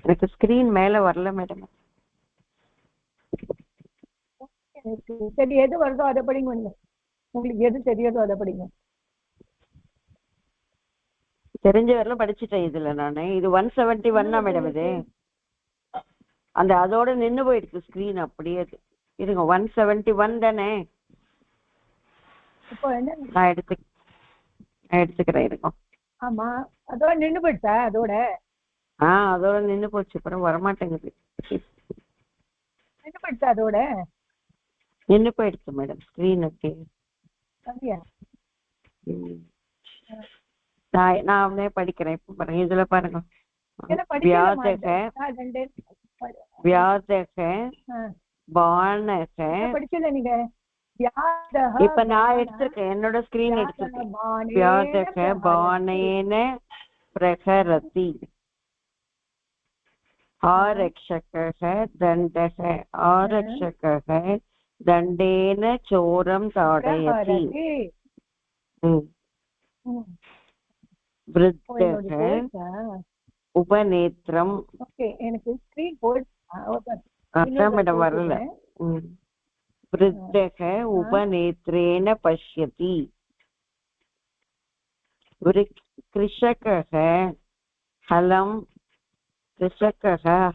எனக்கு ஸ்கிரீன் மேல வரல மேடம் சரி எது வருதோ அதை படிங்க உங்களுக்கு எது தெரியாதோ அதை படிங்க தெரிஞ்ச வரல படிச்சுட்டேன் இதுல நானு இது 171 மேடம் இது அந்த அதோட நின்னு போயிடுச்சு ஸ்கிரீன் அப்படியே இருங்க 171 தானே இப்போ என்ன நான் எடுத்துக்கிறேன் இருங்க ஆமா அதோட நின்னு போயிடுச்சா அதோட நின்னு போச்சு அப்புறம் வரமாட்டேங்குது நின்னு போயிடுச்சா அதோட நின்னு போயிடுச்சு மேடம் ஸ்கிரீன் ஓகே நான் படிக்கிறேன் இப்ப பாருங்க இதுல பாருங்க வியாதக பானக படிச்சல நீங்க இப்ப நான் எடுத்திருக்கேன் என்னோட ஸ்கிரீன் எடுத்திருக்கேன் வியாதக பானேன பிரகரதி ஆரக்ஷகः दण्डः आरक्षकः दण्डेन चोरं ताडयति वृद्धः उपनेत्रम् ओके எனக்கு ஸ்கிரீன் போடு மேடம் வரல वृद्धः उपनेत्रेण पश्यति कृषकः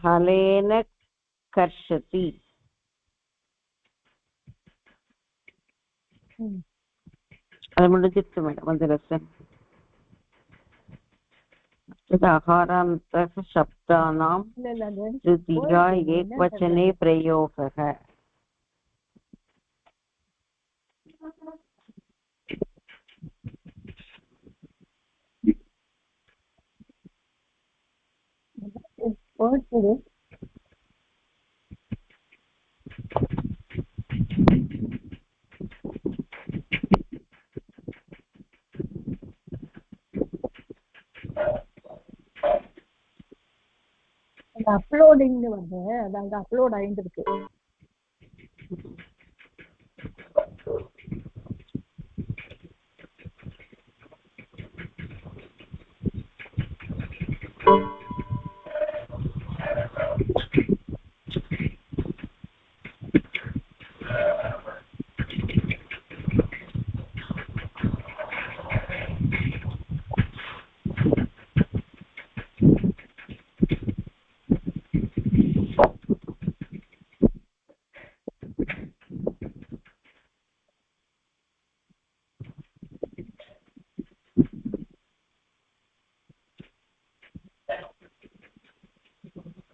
हलेन कर्षति அது முடிஞ்சிருச்சு மேடம் அந்த லெசன் आहारान्तः शब्दानां तृतीया एकवचने प्रयोगः அப்லோடிங் வந்து அதாவது அப்லோட் ஆயிட்டு இருக்கு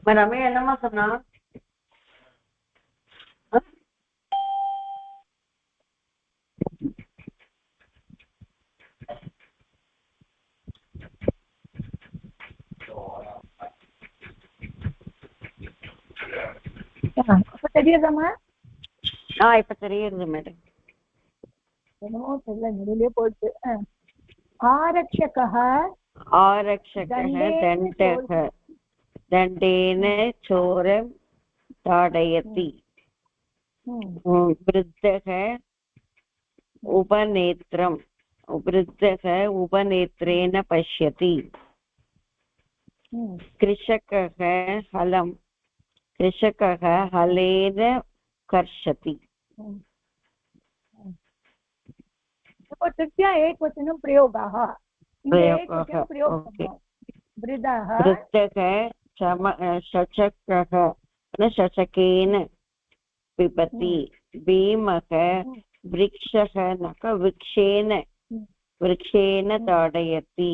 ரம்யா என்னம்மா சொன்னா? அப்ப தெரியுதாம்மா? இப்ப தெரியுது மேடம். என்னமோ தெரியல, நடுவிலே போயிட்டு. ஆரக்ஷகः दण्डेन चोरं ताडयति. वृद्धः उपनेत्रेण पश्यति. कृषकः हलेन कर्षति. तृतीया एकवचनं प्रयोगाः. वृद्धः शचकेन पिबति. भीमः वृक्षेण ताडयति.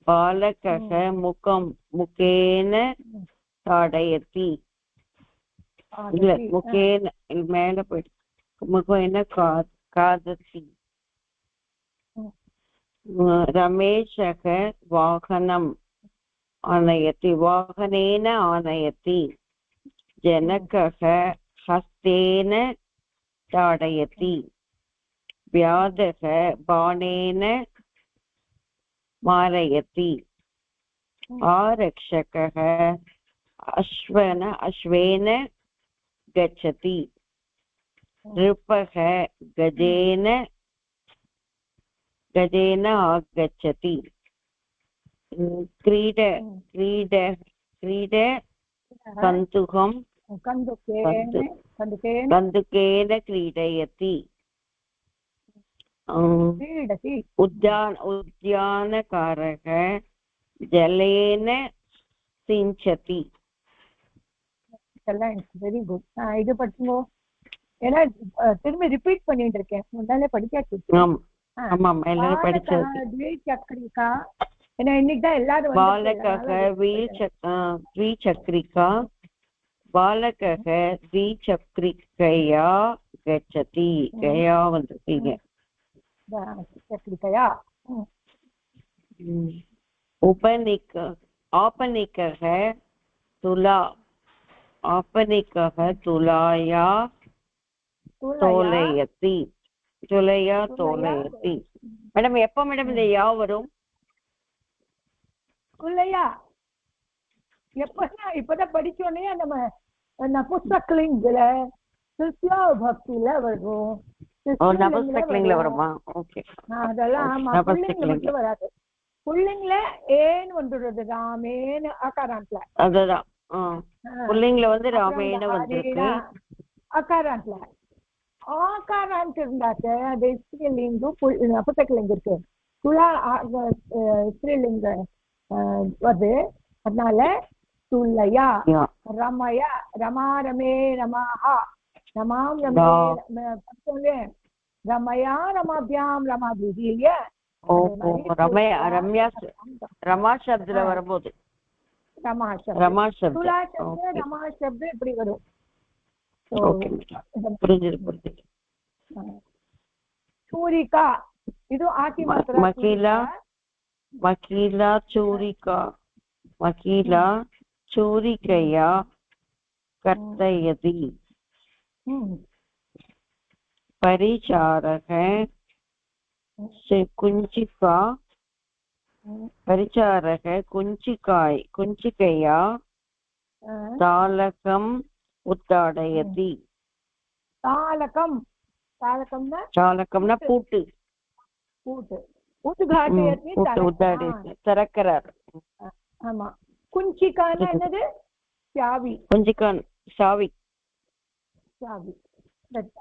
बालकः मुखेन ताडयति. मुखेन मेल मुखेन खादति. रमेशः वाहनेन आनयति. जनकः हस्तेन ताडयति. व्याधः बाणेन मारयति. आरक्षकः अश्वेन गच्छति. नृपः गजेन आगच्छति. कन्दुकेन क्रीडयति. उद्यानकारः जलेन सिञ्चति. Very good. இது படிச்சுங்கோ. ஏன்னா திரும்பி ரிப்பீட் பண்ணிட்டு இருக்கேன், முன்னாலே படிக்காச்சு. द्विचक्रिका ஏன்னா இன்னைக்குதான் எல்லாரும் बालकः द्विचक्रिका. बालकः द्विचक्रिकया गच्छति. गया वந்திருக்கீங்க. द्विचक्रिकया. आपनिकः तुलाया तोलयति. துலையா தோலயத்தி. மேடம் எப்ப மேடம் இந்த யா வரும்? துலையா எப்பன்னா இப்பதான் படிச்சோடனே நம்ம நபுஸ்தக்லிங்ல சிஸ்யா பக்தியில வரும். நபுஸ்தக்லிங்ல வருமா? ஓகே. அதெல்லாம் புல்லிங்ல வராது. புல்லிங்ல ஏன்னு வந்துடுறது, ராமேன்னு அகாரான்ட்ல. அதுதான் புல்லிங்ல வந்து ராமேன்னு வந்திருக்கு. அகாரான்ட்ல ஆகாரான்ட்டு இருந்தாக்க அது ஸ்ரீலிங்கும் நபுஸ்தக்லிங்கம் இருக்கு. துலா ஸ்ரீலிங்க வருது. அதனால துல்லையா ரமயா ரமா ரமே ரமாஹா ரமாம் ரமே ரமயா ரமாபியாம் ரமாபிஹி இல்லையா? ரமா சப்துல வரும்போது ரமா சப்து துலா சப்து ரமா சப்து இப்படி வரும். சூரிகா இது ஆதி மாத்திரை. மகிலா சூரிகையா கர்த்தயதி. परिचारः कुञ्चिकया तालकम् उत्ताडयति. तालकं न पूट् உத்காட்டயதி திறக்கிறார். ஆமா. குஞ்சிகானா என்னது? சாவி. குஞ்சிகான் சாவி.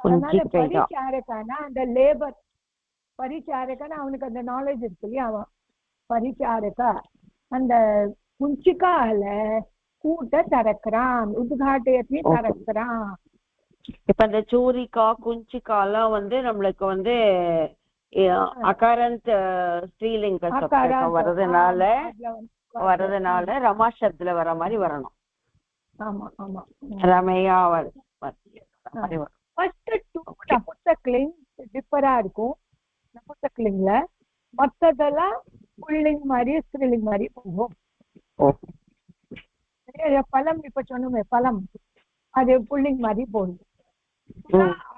பரிச்சாரகானா அந்த லேபர். பரிச்சாரகானா அவனுக்கு அந்த நாலேஜ் இருக்கு இல்லையா, அவன் பரிச்சாரகா. அந்த குஞ்சிகால கூட்ட திறக்கிறான், உத்காட்டயத்தி திறக்கிறான். இப்ப அந்த சூரிகா குஞ்சிகாலாம் வந்து நம்மளுக்கு வந்து அகாரந்த் ஸ்ரீலிங்க வர்றதுனால ரமா சப்துல வர மாதிரி வரணும். ஆமா ஆமா. ரமயா ஃபர்ஸ்ட் டூ நபுசக்லிங் டிஃபரா இருக்கும் நபுசக்லிங்ல, மற்றதெல்லாம் புல்லிங் மாதிரி ஸ்திரீலிங் மாதிரி போகும். பழம் இப்ப சொன்னோமே பழம், அது புல்லிங் மாதிரி போகுது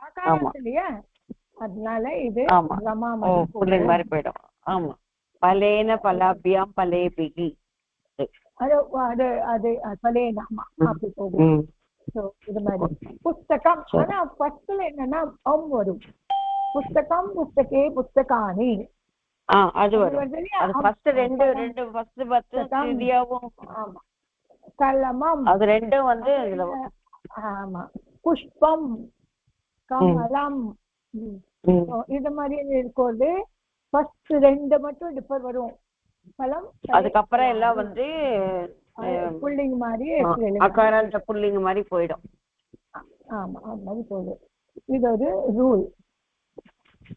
ஆகாரத்திலேயே, அதனால இது ரமா புல்லிங் மாதிரி போயிடும். ஆமா, பலேன பலாபியாம் பலேபிகி, அது அது அது பலேன அப்படி போகும். இது மாதிரி புஸ்தகம். ஆனா ஃபர்ஸ்ட்ல என்னன்னா வரும், புஸ்தகம் புஸ்தகே புஸ்தகானி, அது வரும். அது ஃபர்ஸ்ட் ரெண்டு ஃபர்ஸ்ட் 10 இந்தியாவும். ஆமா, கலமம் அது ரெண்டும் வந்து இதுல. ஆமா, புஷ்பம் கமலம் இது மாதிரி இருக்கிறது. ஃபர்ஸ்ட் ரெண்டு மட்டும் டிஃபர் வரும், பழம். அதுக்கப்புறம் எல்லாம் வந்து புல்லிங் மாதிரி அகாராந்த புல்லிங் மாதிரி போயிடும். ஆமா, அது மாதிரி போயிடும். இது ஒரு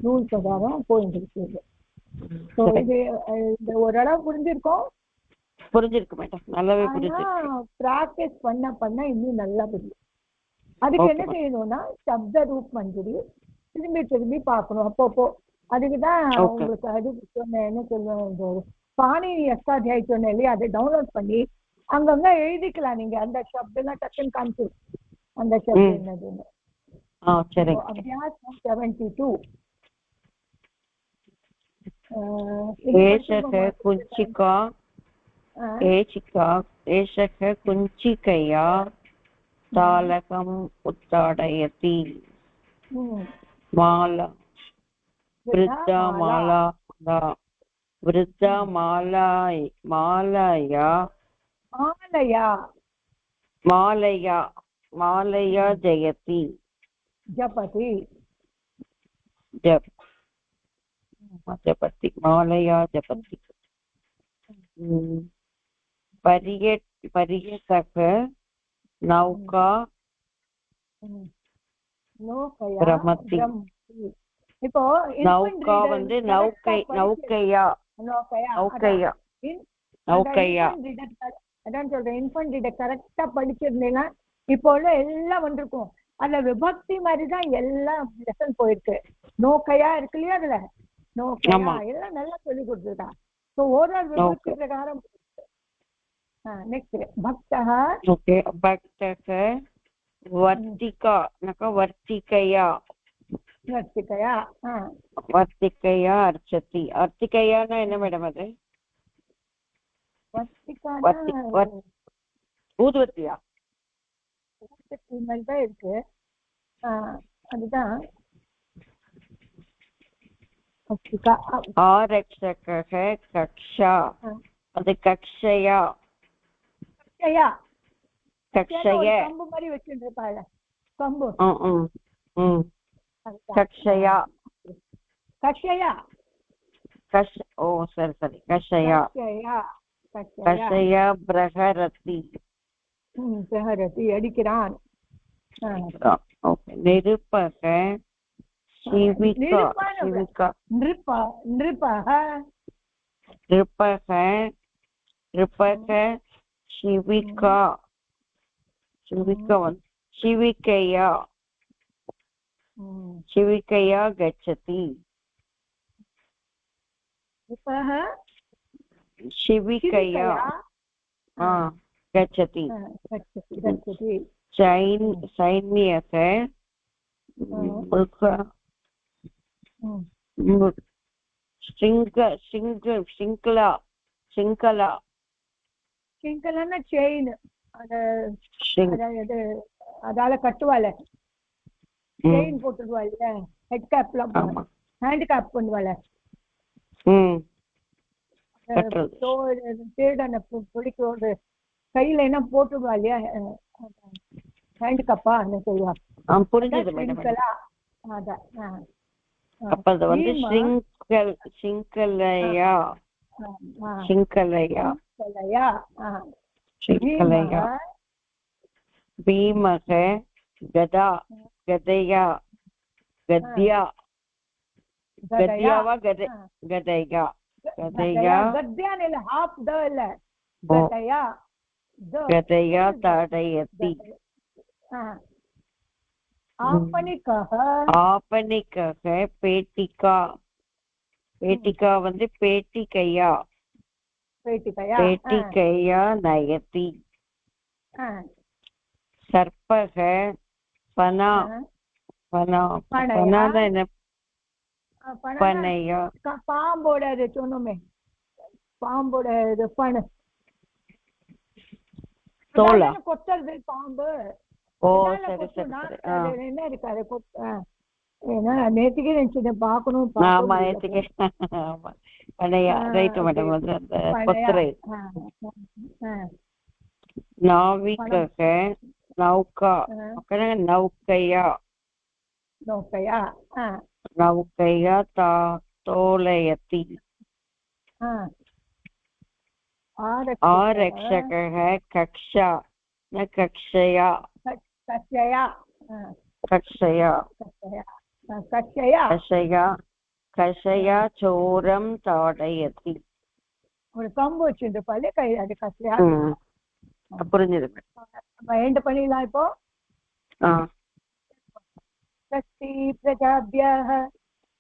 ரூல் பிரகாரம் போயிட்டு இருக்குது. இது இந்த ஓரளவு புரிஞ்சிருக்கு மேடம், நல்லாவே புரிஞ்சிருக்கு. பிராக்டிஸ் பண்ண இன்னும் நல்லா புரியும். அதுக்கு என்ன செய்யணும்னா சப்த ரூப் மஞ்சரி திரும்பி பார்க்கணும் அப்பப்போ. அதுக்குதான் உங்களுக்கு அது சொன்ன என்ன சொல்லுவேன், பாணினி அஷ்டாத்தியாயி சொன்னேன் இல்லையா, அதை டவுன்லோட் பண்ணி அங்கங்க எழுதிக்கலாம். நீங்க அந்த சப்தெல்லாம் டக்குன்னு காமிச்சு அந்த சப்தம் என்னதுன்னு. அபியாசம் 72. குஞ்சிகா ஏஷக குஞ்சிகையா தாலகம் உத்தாடயதி மாலா விருத்தா மாலா விருத்தா மாலயா ஜயதி ஜபதி மாலயா ஜபதி. பரியதக நௌகா பிரமதி. இப்போ நௌகா வந்து நௌகையா. அதான் சொல்றேன், இன்ஃபன்ட் ரீடர் கரெக்டா படிச்சிருந்தேன்னா இப்போ உள்ள எல்லாம் வந்திருக்கும். அதுல விபக்தி மாதிரிதான் எல்லாம் லெசன் போயிருக்கு. நோக்கையா இருக்கு இல்லையா, அதுல நோக்கையா எல்லாம் நல்லா சொல்லி கொடுத்துருக்கான். ஸோ ஓரளவு விபக்தி பிரகாரம். நெக்ஸ்ட் பக்தஹ வர்த்திகையா அர்ச்சதி. அர்த்திகையானா என்ன மேடம் அது? ஊதுவத்தியா? தான் இருக்கு, அதுதான். ஆரக்ஷக கக்ஷா, அது கக்ஷயா. கம்பு மாதிரி வச்சுட்டு இருப்பாள், கம்பு. கக்ஷயா ஓ சரி கக்ஷயா பிரஹரதி அடிக்கிறான். நிருபக शिविकया गच्छति. शिविकया गच्छति. सैन्यक சிங்கலான செயின், அதால கட்டுவாள், செயின் போட்டுடுவாள், ஹெட் கேப்லாம் ஹேண்ட் கேப் பண்ணுவாள். திருடனை பிடிக்கிறது கையில என்ன போட்டுடுவா இல்லையா, ஹேண்ட் கப்பா என்ன சொல்லுவா. பீமக கதா கதையா கத்யா கத்யாவா கதையா கதையா கத்யான் இல்ல, ஹாஃப் த இல்ல, கதையா गतया ताडयति आपणिकः आपणिकः पेटिका पेटिका வந்து पेटिकया पेटिकया नयति सर्पः पना पना पना पनया பாம்போட அது சொன்னோமே பாம்போட இது பணு தோலா கொத்துறது பாம்பு ஓ சரி சரி சரி என்ன இருக்காது ஏன்னா நேற்றுக்கே நினைச்சேன் பார்க்கணும் ஆமா நேற்றுக்கே பனையா ரைட் மேடம் வந்து அந்த கொத்துரை நாவிகக நௌகா நௌகையா நௌகையா नौकया तोलयति आरक्षकः कक्षा न कक्षया कक्षया कक्षया कक्षया कक्षया कक्षया चोरं ताडयति ஒரு கம்பு வச்சிருப்பாலே கை அது கஷ்டையா புரிஞ்சுது எண்ட் பண்ணிடலாம் இப்போ स्वस्ति प्रजाभ्यः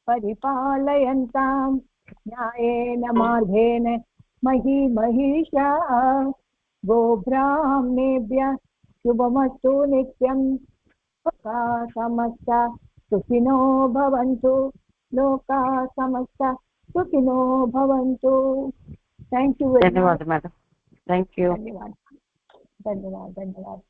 परिपालयन्तां न्यायेन मार्गेण मही महिषाः गोब्राह्मणेभ्यः शुभमस्तु नित्यं लोकाः समस्ता सुखिनो भवन्तु लोकाः समस्ता सुखिनो भवन्तु थैंक यू धन्यवाद मैडम थैंक यू धन्यवाद धन्यवाद धन्यवाद